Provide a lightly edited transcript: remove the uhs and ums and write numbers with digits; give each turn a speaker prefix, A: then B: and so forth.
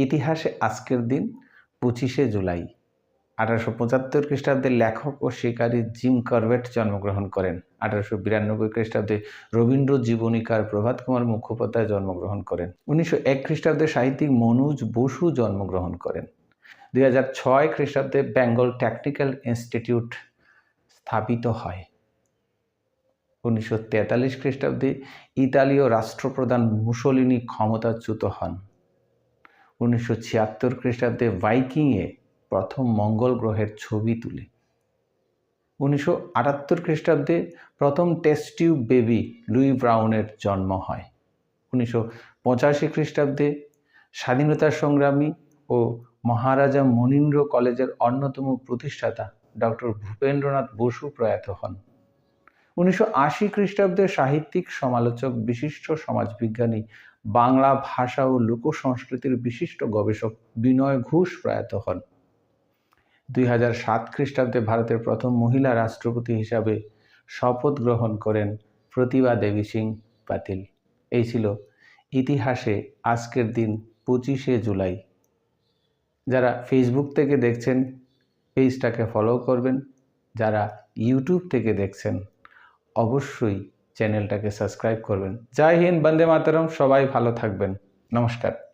A: ইতিহাসে আজকের দিন 25শে জুলাই 1875 খ্রিস্টাব্দে লেখক ও শিকারী জিম করবেট জন্মগ্রহণ করেন। 1892 খ্রিস্টাব্দে রবীন্দ্র জীবনীকার প্রভাত কুমার মুখোপাধ্যায় জন্মগ্রহণ করেন। 1901 খ্রিস্টাব্দে সাহিত্যিক মনোজ বসু জন্মগ্রহণ করেন। 2006 খ্রিস্টাব্দে বেঙ্গল টেকনিক্যাল ইনস্টিটিউট স্থাপিত হয়। 1943 খ্রিস্টাব্দে ইতালীয় রাষ্ট্রপ্রধান মুসোলিনি ক্ষমতাচ্যুত হন। 1976 খ্রিস্টাব্দে ভাইকিংয়ে প্রথম মঙ্গল গ্রহের ছবি তুলে। 1978 খ্রিস্টাব্দে প্রথম টেস্ট টিউব বেবি লুই ব্রাউনের জন্ম হয়। 1985 খ্রিস্টাব্দে স্বাধীনতা সংগ্রামী ও মহারাজা মনীন্দ্র কলেজের অন্যতম প্রতিষ্ঠাতা ডক্টর ভূপেন্দ্রনাথ বসু প্রয়াত হন। 1980 খ্রিস্টাব্দে সাহিত্যিক সমালোচক, বিশিষ্ট সমাজবিজ্ঞানী, বাংলা ভাষা ও লোক সংস্কৃতির বিশিষ্ট গবেষক বিনয় ঘোষ প্রয়াত হন। 2007 খ্রিস্টাব্দে ভারতের প্রথম মহিলা রাষ্ট্রপতি হিসাবে শপথ গ্রহণ করেন প্রতিভা দেবী সিং পাতিল। এই ছিল ইতিহাসে আজকের দিন 25শে জুলাই। যারা ফেসবুক থেকে দেখছেন পেজটাকে ফলো করবেন, যারা ইউটিউব থেকে দেখছেন অবশ্যই চ্যানেলটাকে সাবস্ক্রাইব করবেন। জয় হিন্দ, বন্দে মাতরম। সবাই ভালো থাকবেন। নমস্কার।